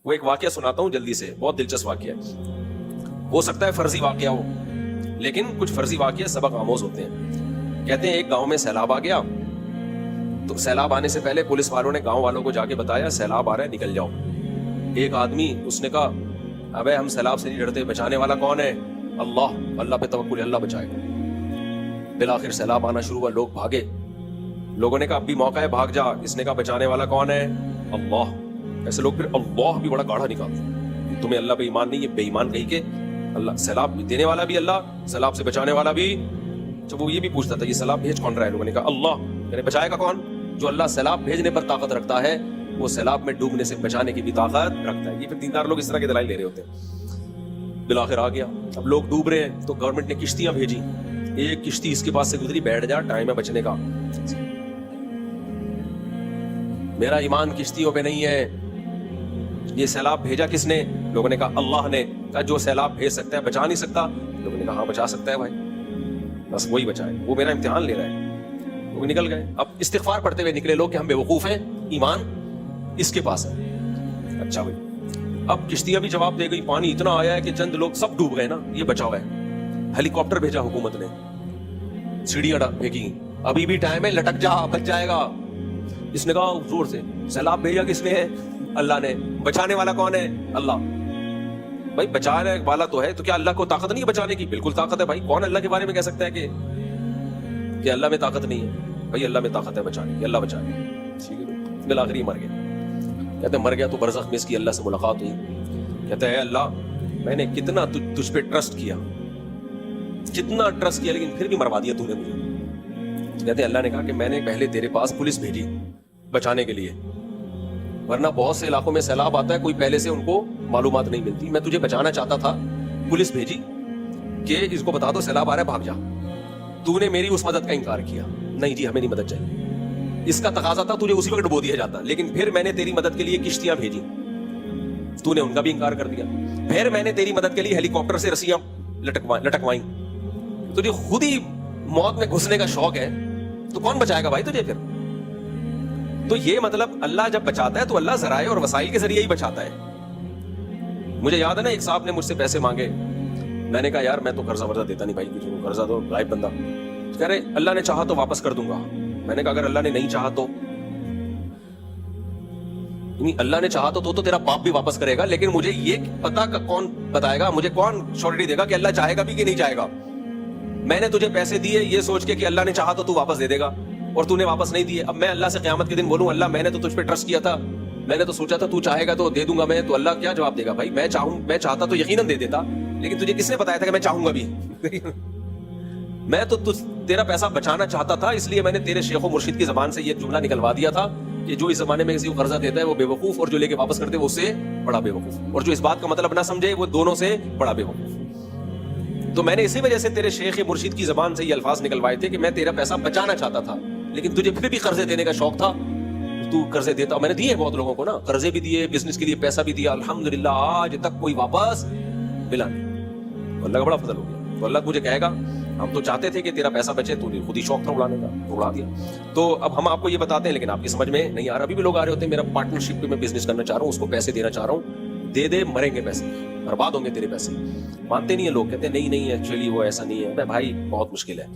وہ ایک واقعہ سناتا ہوں جلدی سے، بہت دلچسپ واقعہ ہے، ہو سکتا ہے فرضی واقعہ ہو، لیکن کچھ فرضی واقعہ سبق آموز ہوتے ہیں۔ کہتے ہیں ایک گاؤں میں سیلاب آ گیا، تو سیلاب آنے سے پہلے پولیس والوں نے گاؤں والوں کو جا کے بتایا سیلاب آ رہا ہے، نکل جاؤ۔ ایک آدمی اس نے کہا ابے ہم سیلاب سے نہیں ڈرتے، بچانے والا کون ہے؟ اللہ، اللہ پہ توکل ہے، اللہ بچائے گا۔ بالآخر سیلاب آنا شروع ہوا، لوگ بھاگے، لوگوں نے کہا اب بھی موقع ہے، بھاگ جا۔ اس نے کہا بچانے والا کون ہے؟ اللہ۔ ایسے لوگ پھر اللہ بھی بڑا گاڑھا نکالتے، تمہیں اللہ پہ ایمان نہیں ہے، بے ایمان کہیں کہ اللہ سیلاب دینے والا بھی اللہ، سیلاب سے بچانے والا بھی۔ جب وہ یہ بھی پوچھتا تھا یہ سیلاب بھیج کون رہا ہے، لوگوں نے کہا اللہ، یعنی بچائے گا کون؟ جو اللہ سیلاب بھیجنے پر طاقت رکھتا ہے وہ سیلاب میں ڈوبنے سے بچانے کی بھی طاقت رکھتا ہے۔ یہ پھر دیندار لوگ اس طرح کے دلائل لے رہے ہوتے ہیں۔ بالآخر آ گیا، اب لوگ ڈوب رہے ہیں تو گورنمنٹ نے کشتیاں بھیجی، ایک کشتی اس کے پاس سے گزری، بیٹھ جا، ٹائم ہے بچنے کا۔ میرا ایمان کشتیوں پہ نہیں ہے، یہ سیلاب بھیجا کس نے؟ لوگوں نے کہا اللہ نے۔ کہا جو سیلاب بھیج سکتا ہے بچا نہیں سکتا؟ لوگوں نے کہا ہاں بچا سکتا ہے بھائی، بس وہی بچائے، وہ میرا امتحان لے رہا ہے۔ وہ نکل گئے، اب استغفار پڑھتے ہوئے نکلے لوگ کہ ہم بے وقوف ہیں، ایمان اس کے پاس ہے۔ اچھا بھائی، اب کشتیاں بھی جواب دے گئی، پانی اتنا آیا ہے کہ چند لوگ سب ڈوب گئے نا، یہ بچا ہوا ہے۔ ہیلی کاپٹر بھیجا حکومت نے، سیڑھیاں پھینکی، ابھی بھی ٹائم ہے، لٹک جا، بچ جائے گا۔ اس نے کہا زور سے سیلاب بھیجا کس نے ہے؟ اللہ نے۔ بچانے والا کون ہے؟ اللہ۔ بھائی بچانے والا تو ہے، تو کیا اللہ کو طاقت نہیں ہے بچانے کی؟ بالکل طاقت ہے بھائی، کون اللہ کے بارے میں کہہ سکتا ہے کہ اللہ میں طاقت نہیں ہے؟ بھائی اللہ میں طاقت ہے بچانے کی، اللہ بچانے۔ ٹھیک ہے، بالآخر ہی مر گیا۔ کہتے ہیں مر گیا تو برزخ میں اس کی اللہ سے ملاقات ہوئی۔ کہتا ہے اے اللہ، میں نے کتنا تجھ پہ ٹرسٹ کیا، کتنا ٹرسٹ کیا، لیکن پھر بھی مروا دیا تو نے مجھے۔ کہتے ہیں اللہ نے کہا کہ میں نے پہلے تیرے پاس پولیس بھیجی بچانے کے لیے، ورنہ بہت سے علاقوں میں سیلاب آتا ہے، کوئی پہلے سے ان کو معلومات نہیں ملتی۔ میں تجھے بچانا چاہتا تھا، پولیس بھیجی کہ اس کو بتا دو سیلاب آ رہا ہے، بھاگ جا۔ تو نے میری اس مدد کا انکار کیا، نہیں جی ہمیں نہیں مدد چاہیے، اس کا تقاضا تھا تجھے اسی وقت ڈبو دیا جاتا، لیکن پھر میں نے تیری مدد کے لیے کشتیاں بھیجی، تو نے ان کا بھی انکار کر دیا۔ پھر میں نے تیری مدد کے لیے ہیلی کاپٹر سے رسیاں لٹکوائیں۔ تجھے خود ہی موت میں گھسنے کا شوق ہے تو کون بچائے گا بھائی تجھے پھر؟ تو یہ مطلب اللہ جب بچاتا ہے تو اللہ ذرائع اور وسائل کے ذریعے ہی بچاتا ہے۔ مجھے یاد ہے نا ایک صاحب نے مجھ سے پیسے مانگے، میں نے کہا یار میں تو قرضہ ورضہ دیتا نہیں بھائی، کسی کو قرضہ دو، غائب بندہ۔ کہہ رہے اللہ نے چاہا تو واپس کر دوں گا۔ میں نے کہا اگر اللہ نے نہیں چاہا تو؟ اللہ نے چاہا تو تیرا باپ بھی واپس کرے گا، لیکن مجھے یہ پتا کہ کون بتائے گا، مجھے کون شورٹی دے گا کہ اللہ چاہے گا بھی کہ نہیں چاہے گا؟ میں نے تجھے پیسے دیے یہ سوچ کے کہ اللہ نے چاہا تو واپس دے دے گا، اور تو نے واپس نہیں دیے۔ اب میں اللہ سے قیامت کے دن بولوں اللہ میں نے تو تجھ پہ ٹرسٹ کیا تھا، میں نے تو سوچا تھا تو چاہے گا تو دے دوں گا میں، تو اللہ کیا جواب دے گا؟ بھائی میں چاہتا تو یقیناً دے دیتا، لیکن تجھے کس نے بتایا تھا کہ میں چاہوں گا بھی؟ میں تو تیرا پیسہ بچانا چاہتا تھا، اس لیے میں نے تیرے شیخ و مرشد کی زبان سے یہ جملہ نکلوا دیا تھا کہ جو اس زمانے میں کسی کو قرضہ دیتا ہے وہ بے وقوف، اور جو لے کے واپس کرتے وہ اس سے بڑا بے وقوف، اور جو اس بات کا مطلب نہ سمجھے وہ دونوں سے بڑا بے وقوف۔ تو میں نے اسی وجہ سے تیرے شیخ مرشد کی زبان سے یہ الفاظ نکلوائے تھے کہ میں تیرا پیسہ بچانا چاہتا تھا، لیکن تجھے پھر بھی قرضے دینے کا شوق تھا، تو قرضے دیتا۔ میں نے دیے بہت لوگوں کو نا، قرضے بھی دیے، بزنس کے لیے پیسہ بھی دیا، الحمدللہ آج تک کوئی واپس ملا نہیں۔ اللہ کا بڑا فضل ہو گیا۔ تو اللہ مجھے کہے گا ہم تو چاہتے تھے کہ تیرا پیسہ بچے، تو خود ہی شوق تھا اڑانے کا، تو اڑا دیا۔ تو اب ہم آپ کو یہ بتاتے ہیں لیکن آپ کی سمجھ میں نہیں آ رہا۔ ابھی بھی لوگ آ رہے ہوتے ہیں میرا پارٹنرشپ پہ میں بزنس کرنا چاہ رہا ہوں، اس کو پیسے دینا چاہ رہا ہوں، دے دے مریں گے پیسے، برباد ہوں گے تیرے پیسے۔ مانتے نہیں ہیں لوگ، کہتے ہیں نہیں ایکچولی وہ ایسا نہیں ہے۔ بھائی بہت مشکل ہے۔